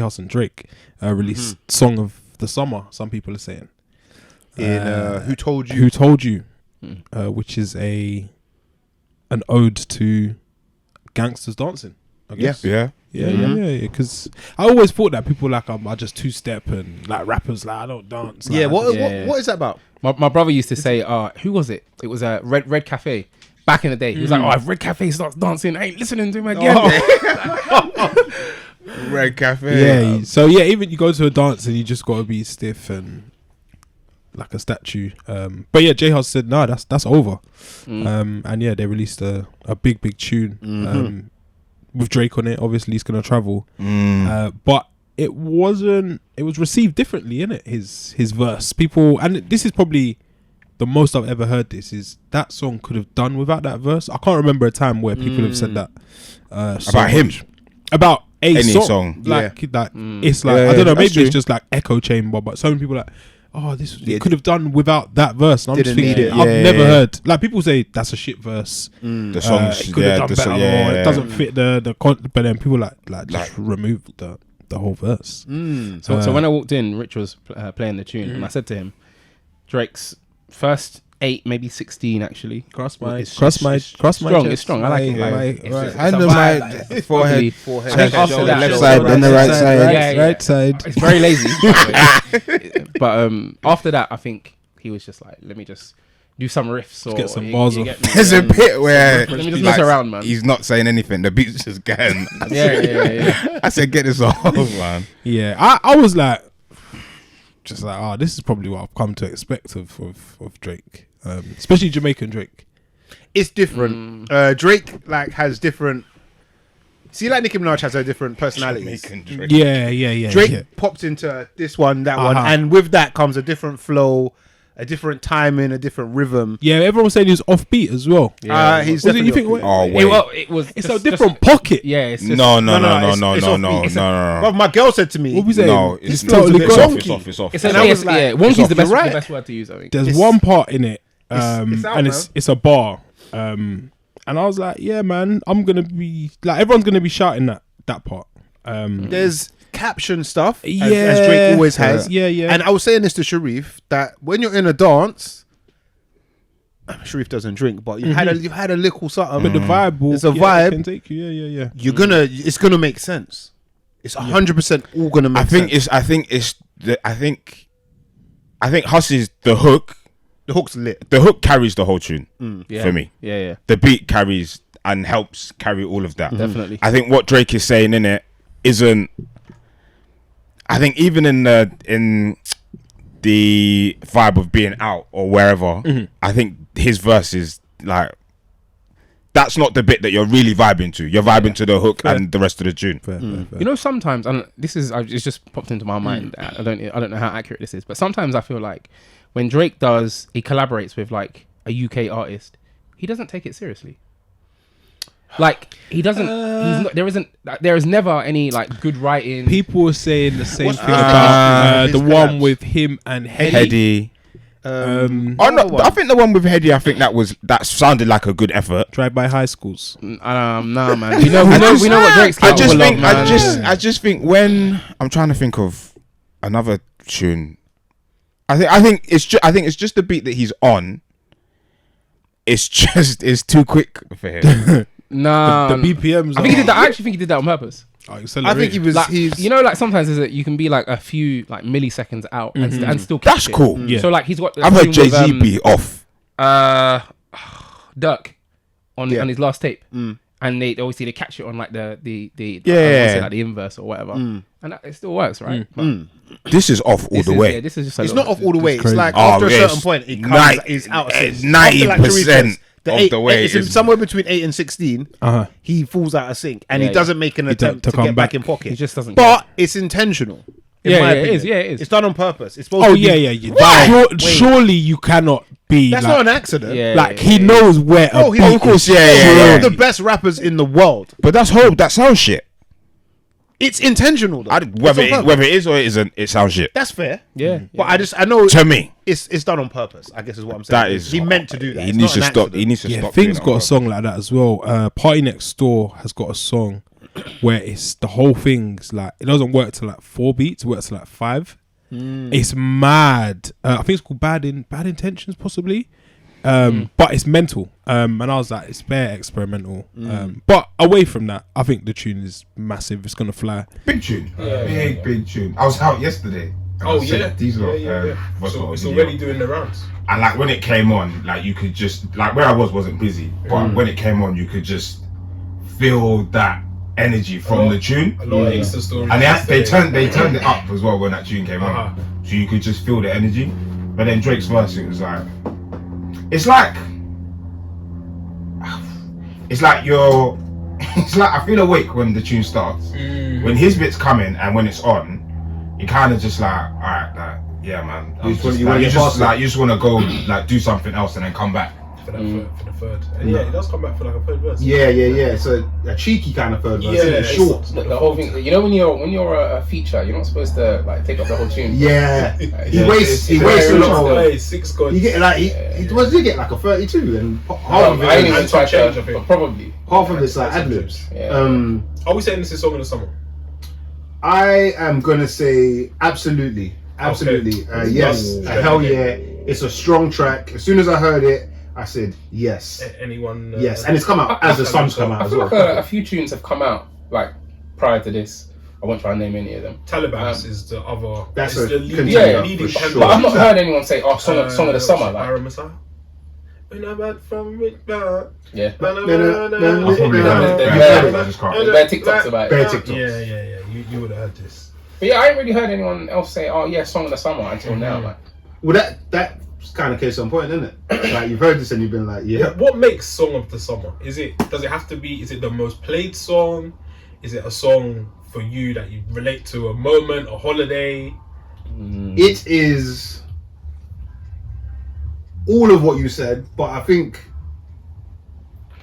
Jhus and Drake released Song of the Summer. Some people are saying. Who Told You? Who Told You? Which is an ode to gangsters dancing. I guess. Yeah. Yeah. Because I always thought that people like are just two step and like rappers like I don't dance. Like, What is that about? My brother used to say, who was it? It was a Red Cafe. Back in the day, he was like, if Red Cafe starts dancing, I ain't listening to him again. Red Cafe. Yeah. So yeah, even you go to a dance and you just got to be stiff and like a statue. But yeah, Jhus said no, that's over. And yeah, they released a big tune with Drake on it. Obviously, he's gonna travel. But it was received differently, innit? His verse, people, and this is probably the most I've ever heard. This is that song could have done without that verse. I can't remember a time where people have said that About him, about any song. song. Like it's like I don't know, maybe it's just like echo chamber, but so many people are like, oh, this it could have done without that verse. And I'm just thinking, I've never heard, like, people say that's a shit verse. The song it could have done better, or it doesn't fit the content. But then people just remove the whole verse. So when I walked in, Rich was playing the tune, and I said to him, Drake's first 8, maybe 16 actually. Cross my strong. chest. It's strong. I like it. Under my forehead, I think after that, left side, then the right side, right side. It's very lazy. But after that, I think he was just like, let me just do some riffs or get some bars off. There's a bit where let me just mess around, man. He's not saying anything. The beat's just going. Yeah. I said, get this off, man. Yeah, I was like, just like, this is probably what I've come to expect of Drake, especially Jamaican Drake. It's different. Drake has different. See, like Nicki Minaj has her different personalities. Drake. Yeah. Drake popped into this one, that one, and with that comes a different flow, a different timing, a different rhythm. Yeah, everyone was saying he was offbeat as well. He's definitely. It's a different pocket. Yeah, it's just, No. But my girl said to me, what was it? No, it's totally it's off. It's wonky's the best word to use, I think. There's one part in it, it's out, and it's a bar, and I was like, yeah, man, I'm gonna be like, everyone's gonna be shouting that part. There's caption stuff, as Drake always has. Yeah. And I was saying this to Sharif, that when you're in a dance, Sharif doesn't drink, but you've had a little something. But the vibe, it's a vibe. Can take you. Yeah. It's gonna make sense. It's 100% all gonna make sense. I think Jhus is the hook. The hook's lit. The hook carries the whole tune for me. Yeah. The beat carries and helps carry all of that. Definitely. I think what Drake is saying in it isn't. I think even in the vibe of being out or wherever, I think his verse is like, that's not the bit that you're really vibing to. You're vibing to the hook and the rest of the tune. Fair. You know, sometimes, and this is, it's just popped into my mind. I don't know how accurate this is, but sometimes I feel like when Drake he collaborates with like a UK artist, he doesn't take it seriously. Like, he doesn't. There is never any like good writing. People were saying the same thing about the one with him and Heady. I think the one with Heady. I think that sounded like a good effort. Drive-by high schools. Nah, man. We know what Drake's capable of, man. I just think when I'm trying to think of another tune, I think it's just the beat that he's on. It's too quick for him. No, the BPMs. I actually think he did that on purpose. I think he was. Like, you know, like sometimes you can be like a few like milliseconds out and still. That's cool. Yeah. So like he's got. I've heard Jay-Z be off. Dirk on his last tape, and they obviously they catch it on like the like the inverse or whatever, and it still works, right? This is off all the way. Yeah, this is just. It's not off all the way. It's crazy. like after a certain point, it comes. It's out. 90% of the way. It's somewhere between 8 and 16. He falls out of sync, and he doesn't make an attempt to get back in pocket. He just doesn't. But it's intentional. It is. It's done on purpose. It's supposed to be. Surely you cannot be. That's not an accident. Like he knows where. Of course, One of the best rappers in the world. But that's that sounds shit. It's intentional though. Whether it is or it isn't, it sounds shit. That's fair. Yeah. But I know to me, it's done on purpose. I guess is what I'm saying. That is he meant to do that. He needs to stop. He needs to stop. Thing's got a song like that as well. Party Next Door has got a song. where it's the whole thing's like it doesn't work to like 4 beats, it works to like 5. It's mad. I think it's called Bad Intentions, possibly. But it's mental. And I was like, it's bare experimental. But away from that, I think the tune is massive. It's gonna fly. Big tune, big tune. I was out yesterday. Oh yeah, Diesel. So it's already doing the rounds. And like when it came on, like you could just like where I wasn't busy, but when it came on, you could just feel that energy from the tune. A lot of Insta stories. And they turned it up as well when that tune came on, so you could just feel the energy. But then Drake's verse, it was like, it's like you're, it's like I feel awake when the tune starts. When his bits come in and when it's on, you kind of just like, all right, like yeah, man. You just want to go like do something else and then come back. For the third. And yeah, it does come back for like a third verse. Yeah. So a cheeky kind of third verse. It's short. The whole thing. You know, when you're a feature, you're not supposed to like take up the whole tune. Yeah. He wastes a lot of. 6 gods. You get like he get like a 32 and half of it. I ain't even tried to, but probably half of it's like ad libs. Are we saying this is song of the summer? I am gonna say absolutely. Okay. Yes. Hell yeah. It's a strong track. As soon as I heard it, I said yes. Anyone? Yes, and it's come out as the sun's come out I as feel well. like a few tunes have come out like prior to this. I won't try and name any of them. Taliban's is the other. That's the contender leading for sure. But I've not heard anyone say, "Oh, song of the summer." Like, When I'm back from Midbar. yeah. I probably heard it. I just can't. There's bare TikToks about it. Bare TikToks. Yeah. You would have heard this. But yeah, I ain't really heard anyone else say, "Oh yeah, song of the summer" until now. Like, Well, that's kind of case on point, isn't it? Like you've heard this and you've been like, yeah. What makes song of the summer? Does it have to be? Is it the most played song? Is it a song for you that you relate to a moment, a holiday? It is all of what you said, but I think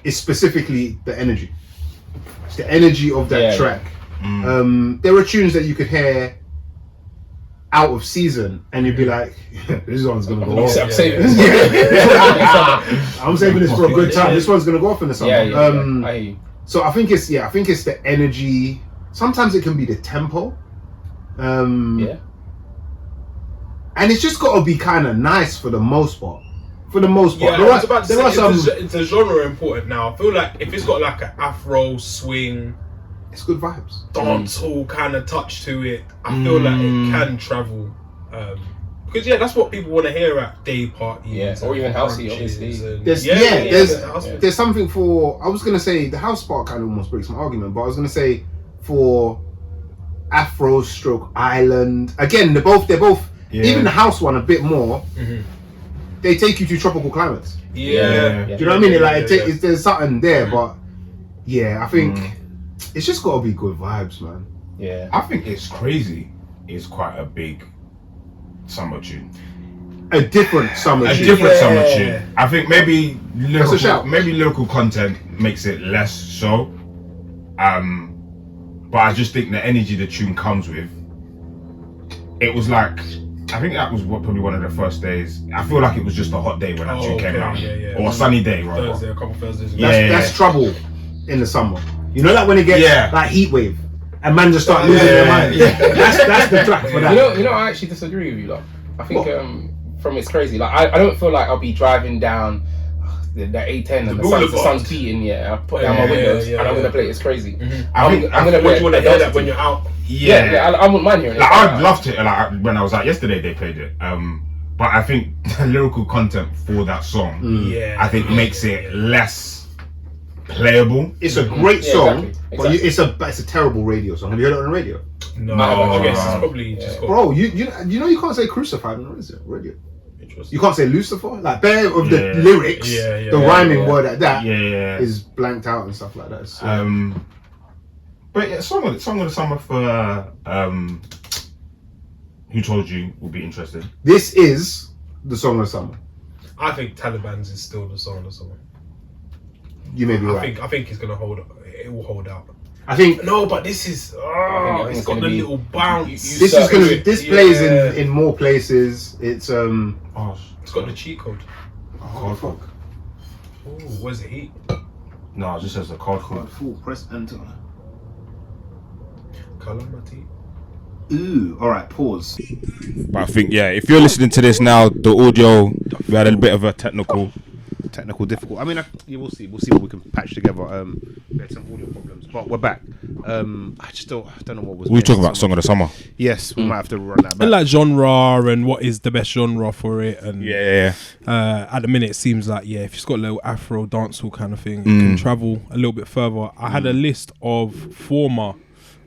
it's specifically the energy. It's the energy of that track. There are tunes that you could hear out of season and you'd be like, this one's gonna go off. I'm saving I'm saving this for a good time. This one's gonna go off in the summer. Yeah. So I think it's the energy. Sometimes it can be the tempo. And it's just got to be kind of nice for the most part. Yeah, I was about to say, it's a genre important now. I feel like if it's got like an Afro swing, it's good vibes, dancehall kind of touch to it, I feel like it can travel. Because that's what people want to hear at day parties. Or even housey, obviously. There's something for. I was gonna say the house part kind of almost breaks my argument, but I was gonna say for Afro stroke Island. Again, they're both. Even the house one a bit more. They take you to tropical climates. Do you know what I mean? There's something there, but I think it's just got to be good vibes, man. Yeah, I think It's Crazy is quite a big summer tune. A different summer tune. Summer tune. I think maybe lyrical content makes it less so. But I just think the energy the tune comes with. It was like, I think that was probably one of the first days. I feel like it was just a hot day when that tune came out, or a sunny day, rather. Thursday, a couple Thursdays. That's trouble in the summer. You know that when it gets like heat wave, and man just start losing their mind. That's the track for that. You know, I actually disagree with you, lot. I think from It's Crazy. Like I don't feel like I'll be driving down the A10 and the sun's beating. I put down my windows and I'm gonna play It's Crazy. I'm gonna play. You want to hear that when you're out? I wouldn't mind hearing it. Like, I'd love to. Like when I was out yesterday, they played it. But I think the lyrical content for that song, I think makes it less playable. It's a great song, but it's a terrible radio song. Have you heard it on the radio? No, I guess it's probably just bro. You know you can't say crucified on the radio. You can't say Lucifer. Like bare of the lyrics, the rhyming word at that is blanked out and stuff like that. So. But song of the summer for Who Told You will be interesting. This is the song of the summer. I think Taliban's is still the song of the summer. You may be right. I think it's gonna hold. It will hold out. I think no, but this is. It's got the little bounce. This plays in more places. It's It's got the cheat code. Card fuck. Ooh, where's the heat? No, it just says the card code. Full press enter. Calamity. Ooh, all right, pause. But I think, yeah, if you're listening to this now, the audio, we had a bit of a technical difficult. I mean, we'll see what we can patch together. We had some audio problems, but we're back. I don't know what was. We were talking about Song of the Summer. Yes, we might have to run that back. And like genre and what is the best genre for it, and Yeah. at the minute it seems like if it's got a little Afro dancehall kind of thing, it can travel a little bit further. I had a list of former